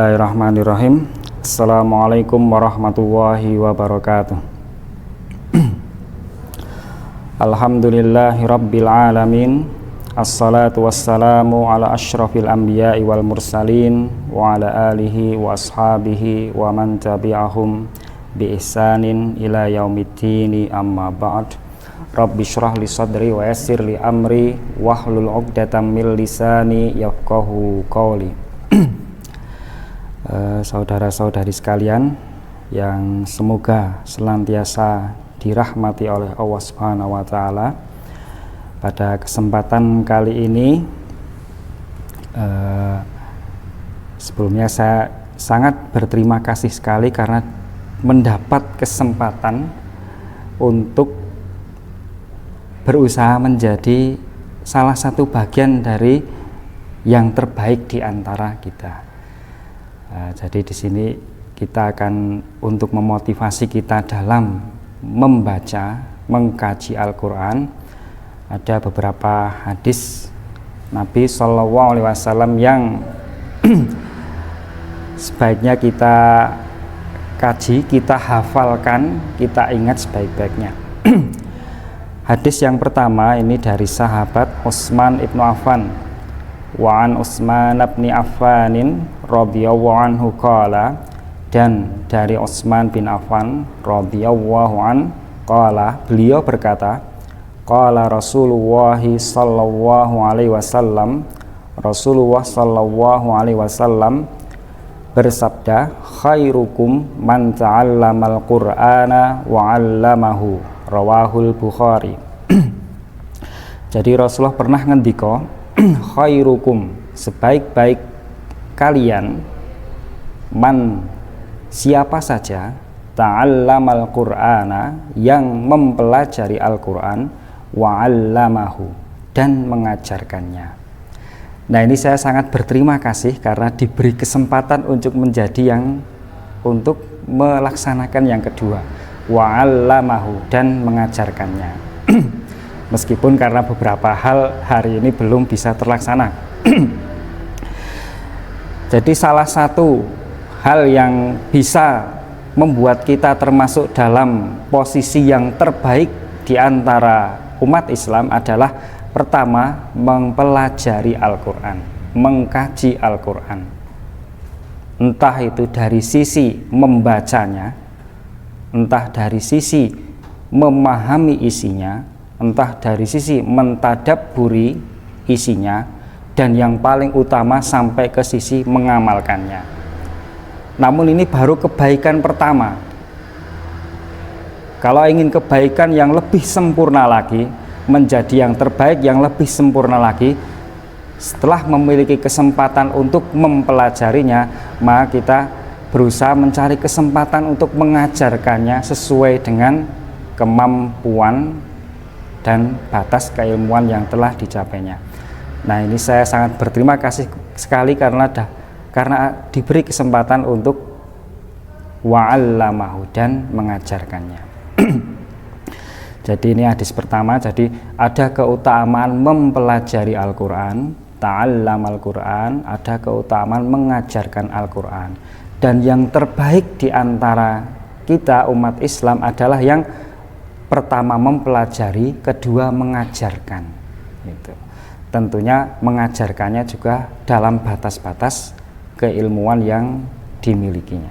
Bismillahirrahmanirrahim. Assalamualaikum warahmatullahi wabarakatuh. Alhamdulillahi rabbil alamin. Assalatu wassalamu ala asyrafil anbiya'i wal mursalin wa ala alihi wa ashabihi wa man tabi'ahum bi ihsanin ila yaumiddini, amma ba'd. Rabbi syrah li sadri wa yassir li amri wahlul 'uqdatam min lisani yafqahu qawli. Saudara-saudari sekalian yang semoga senantiasa dirahmati oleh Allah Subhanahu wa taala. Pada kesempatan kali ini sebelumnya saya sangat berterima kasih sekali karena mendapat kesempatan untuk berusaha menjadi salah satu bagian dari yang terbaik di antara kita. Jadi di sini kita akan untuk memotivasi kita dalam membaca, mengkaji Al-Quran. Ada beberapa hadis Nabi Shallallahu Alaihi Wasallam yang sebaiknya kita kaji, kita hafalkan, kita ingat sebaik-baiknya. Hadis yang pertama ini dari sahabat Utsman ibnu Affan. Wa an Utsman bin Affanin radhiyallahu anhu qala, dan dari Utsman bin Affan radhiyallahu an qala, beliau berkata, qala Rasulullah sallallahu alaihi wasallam, Rasulullah sallallahu alaihi wasallam bersabda, khairukum man ta'allamal qur'ana wa 'allamahu, rawahul Bukhari. Jadi Rasulullah pernah ngendika, khairukum, sebaik-baik kalian, man, siapa saja, ta'allamal qur'ana, yang mempelajari Al-Quran, wa 'allamahu, dan mengajarkannya. Nah, ini saya sangat berterima kasih karena diberi kesempatan untuk menjadi untuk melaksanakan yang kedua, wa 'allamahu, dan mengajarkannya. Meskipun karena beberapa hal hari ini belum bisa terlaksana. Jadi salah satu hal yang bisa membuat kita termasuk dalam posisi yang terbaik di antara umat Islam adalah pertama, mempelajari Al-Quran, mengkaji Al-Quran. Entah itu dari sisi membacanya, entah dari sisi memahami isinya, entah dari sisi mentadabburi isinya, dan yang paling utama sampai ke sisi mengamalkannya. Namun ini baru kebaikan pertama. Kalau ingin kebaikan yang lebih sempurna lagi, menjadi yang terbaik, yang lebih sempurna lagi, setelah memiliki kesempatan untuk mempelajarinya, maka kita berusaha mencari kesempatan untuk mengajarkannya sesuai dengan kemampuan dan batas keilmuan yang telah dicapainya. Nah, ini saya sangat berterima kasih sekali karena diberi kesempatan untuk wa'allamahu, dan mengajarkannya. Jadi ini hadis pertama. Jadi ada keutamaan mempelajari Al-Quran, ta'allam Al-Quran, ada keutamaan mengajarkan Al-Quran. Dan yang terbaik di antara kita umat Islam adalah yang pertama mempelajari, kedua mengajarkan. Gitu. Tentunya mengajarkannya juga dalam batas-batas keilmuan yang dimilikinya.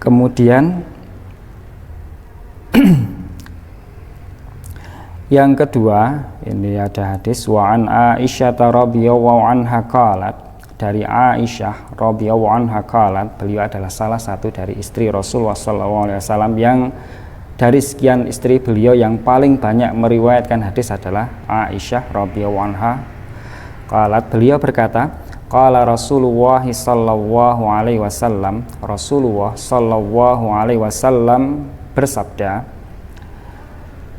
Kemudian yang kedua, ini ada hadis wa an Aisyah radhiyallahu anha qalat, dari Aisyah radhiyallahu anha qalat, beliau adalah salah satu dari istri Rasulullah SAW yang dari sekian istri beliau yang paling banyak meriwayatkan hadis adalah Aisyah radhiyallahu anha qalat, beliau berkata, qala Rasulullah sallallahu alaihi wasallam, Rasulullah sallallahu alaihi wasallam bersabda,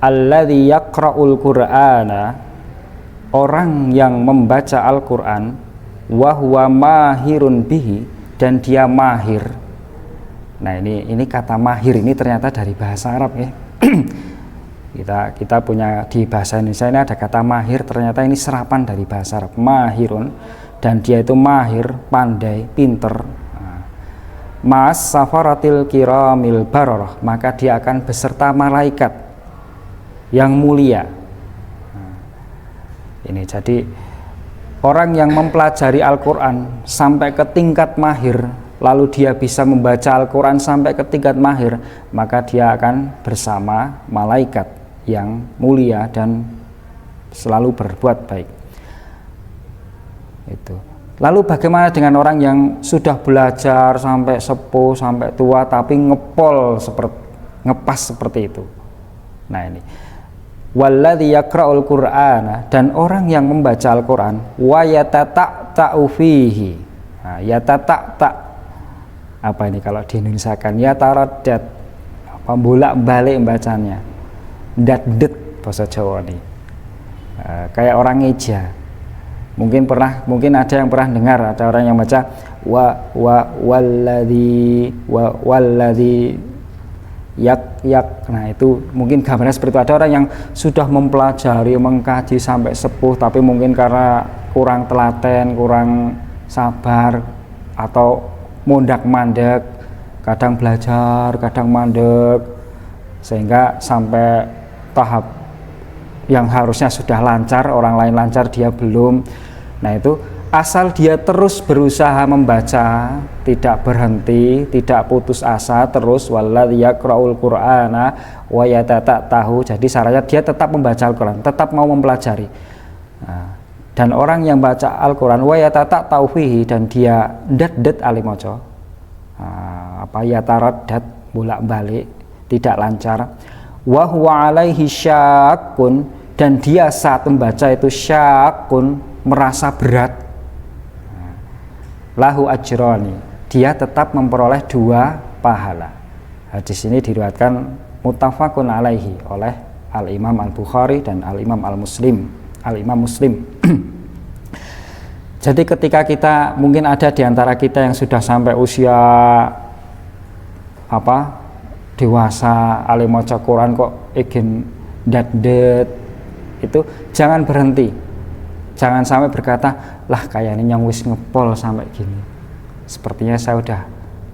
alladzi yaqra'ul qur'ana, orang yang membaca Al-Qur'an, wa huwa mahirun bihi, dan dia mahir. Nah, ini kata mahir ini ternyata dari bahasa Arab ya. Kita punya di bahasa Indonesia ini ada kata mahir, ternyata ini serapan dari bahasa Arab. Mahirun dan dia itu mahir, pandai, pinter, mas safaratil kiramil bararah, maka dia akan beserta malaikat yang mulia. Ini jadi orang yang mempelajari Al-Quran sampai ke tingkat mahir, lalu dia bisa membaca Al-Quran sampai ke tingkat mahir, maka dia akan bersama malaikat yang mulia dan selalu berbuat baik. Itu. Lalu bagaimana dengan orang yang sudah belajar sampai sepuh, sampai tua, tapi ngepas seperti itu? Nah ini, walladzi yaqra'ul Qur'ana, dan orang yang membaca Al-Quran, wa yatata'ta'u fihi. Nah, yatata'ta', apa ini kalau di Indonesia kan? Yataraddad, apa bolak-balik bacanya, dadet bahasa Jawa nih, kayak orang ngeja. Mungkin ada yang pernah dengar, ada orang yang baca walladzi yak. Nah itu mungkin gambarnya seperti itu. Ada orang yang sudah mempelajari, mengkaji sampai sepuh, tapi mungkin karena kurang telaten, kurang sabar, atau mondak-mandek, kadang belajar, kadang mandek, sehingga sampai tahap yang harusnya sudah lancar, orang lain lancar, dia belum. Nah itu asal dia terus berusaha membaca, tidak berhenti, tidak putus asa, terus walladzi yaqra'ul Qur'ana wa yatata'tahu. Jadi syaratnya dia tetap membaca Al-Quran, tetap mau mempelajari. Nah, dan orang yang baca Al-Quran wa yatata'tahu fihi, dan dia dat alimoco, yataraddad, bolak-balik, tidak lancar, wa huwa alaihi syaqqun, dan dia saat membaca itu syaqqun, merasa berat, lahu ajroni, dia tetap memperoleh 2 pahala. Hadis ini diriwayatkan muttafaqun alaihi oleh Al-Imam Al-Bukhari dan Al-Imam Al-Imam Muslim. Jadi ketika kita, mungkin ada di antara kita yang sudah sampai usia dewasa, alim maca Quran kok ingin dadet, itu jangan berhenti. Jangan sampai berkata, lah kayaknya yang wis ngepol sampai gini, sepertinya saya udah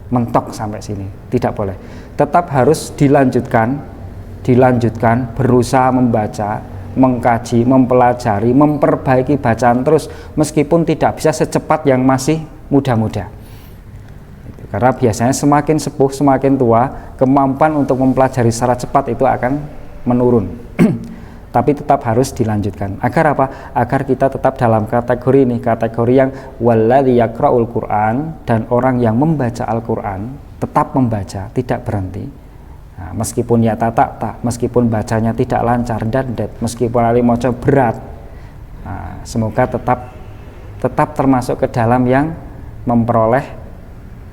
mentok sampai sini. Tidak boleh, tetap harus dilanjutkan, berusaha membaca, mengkaji, mempelajari, memperbaiki bacaan terus, meskipun tidak bisa secepat yang masih muda-muda. Karena biasanya semakin sepuh, semakin tua, kemampuan untuk mempelajari secara cepat itu akan menurun. Tapi tetap harus dilanjutkan. Agar apa? Agar kita tetap dalam kategori ini, kategori yang walladzi yaqra'ul Qur'an, dan orang yang membaca Al-Quran, tetap membaca, tidak berhenti. Nah, meskipun yatata', meskipun bacanya tidak lancar, dadet, meskipun alimoco berat, nah, semoga tetap termasuk ke dalam yang memperoleh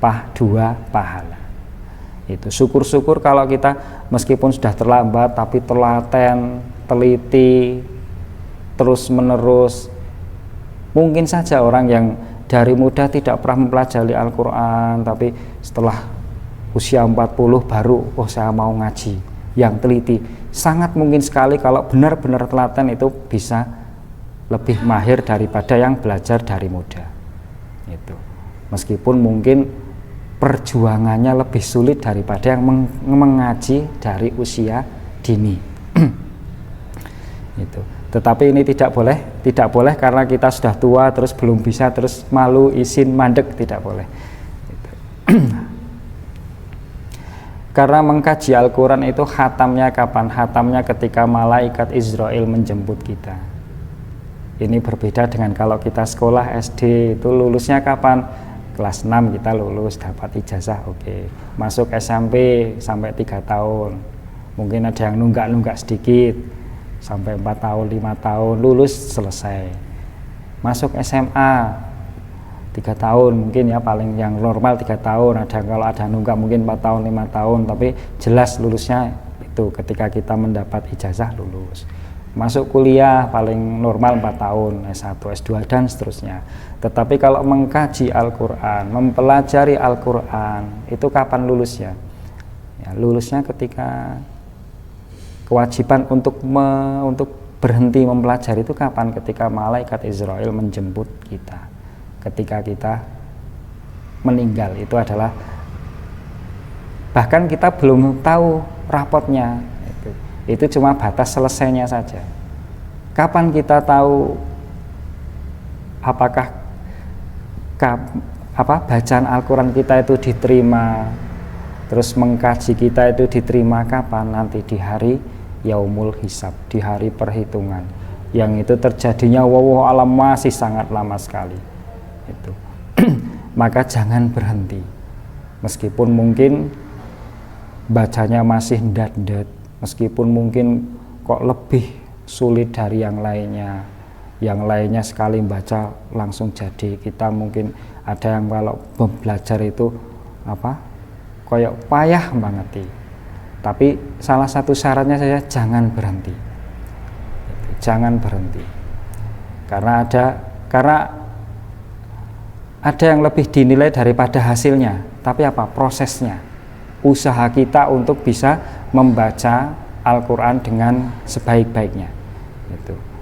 2 pahala. Itu syukur-syukur kalau kita meskipun sudah terlambat tapi telaten, teliti, terus menerus. Mungkin saja orang yang dari muda tidak pernah mempelajari Al-Quran, tapi setelah usia 40 baru saya mau ngaji, yang teliti. Sangat mungkin sekali kalau benar-benar telaten itu bisa lebih mahir daripada yang belajar dari muda. Itu meskipun mungkin perjuangannya lebih sulit daripada yang mengaji dari usia dini. Itu. Tetapi ini tidak boleh karena kita sudah tua terus belum bisa, terus malu, izin, mandek, tidak boleh. Itu. Karena mengkaji Al-Quran itu khatamnya kapan? Khatamnya ketika malaikat Israel menjemput kita. Ini berbeda dengan kalau kita sekolah SD, itu lulusnya kapan? Kelas 6 kita lulus, dapat ijazah, oke. Masuk SMP sampai 3 tahun. Mungkin ada yang nunggak sedikit, sampai 4 tahun, 5 tahun, lulus, selesai. Masuk SMA 3 tahun, mungkin ya paling yang normal 3 tahun. Ada kalau ada nunggak mungkin 4 tahun, 5 tahun, tapi jelas lulusnya itu ketika kita mendapat ijazah lulus. Masuk kuliah paling normal 4 tahun, S1, S2 dan seterusnya. Tetapi kalau mengkaji Al-Quran, mempelajari Al-Quran, itu kapan lulusnya? Ya, lulusnya ketika kewajiban untuk berhenti mempelajari itu kapan? Ketika malaikat Israel menjemput kita. ketika kita meninggal. Itu adalah, bahkan kita belum tahu rapotnya, itu cuma batas selesainya saja. Kapan kita tahu apakah bacaan Al-Quran kita itu diterima, terus mengkaji kita itu diterima kapan? Nanti di hari yaumul hisab, di hari perhitungan, yang itu terjadinya wallahu alam masih sangat lama sekali itu. Maka jangan berhenti, meskipun mungkin bacanya masih ndat-ndat, meskipun mungkin kok lebih sulit dari yang lainnya. Yang lainnya sekali baca langsung jadi, kita mungkin ada yang kalau belajar itu koyok payah banget. Tapi salah satu syaratnya saya jangan berhenti. Jangan berhenti. Karena ada yang lebih dinilai daripada hasilnya. Tapi prosesnya. Usaha kita untuk bisa membaca Al-Quran dengan sebaik-baiknya. Itu.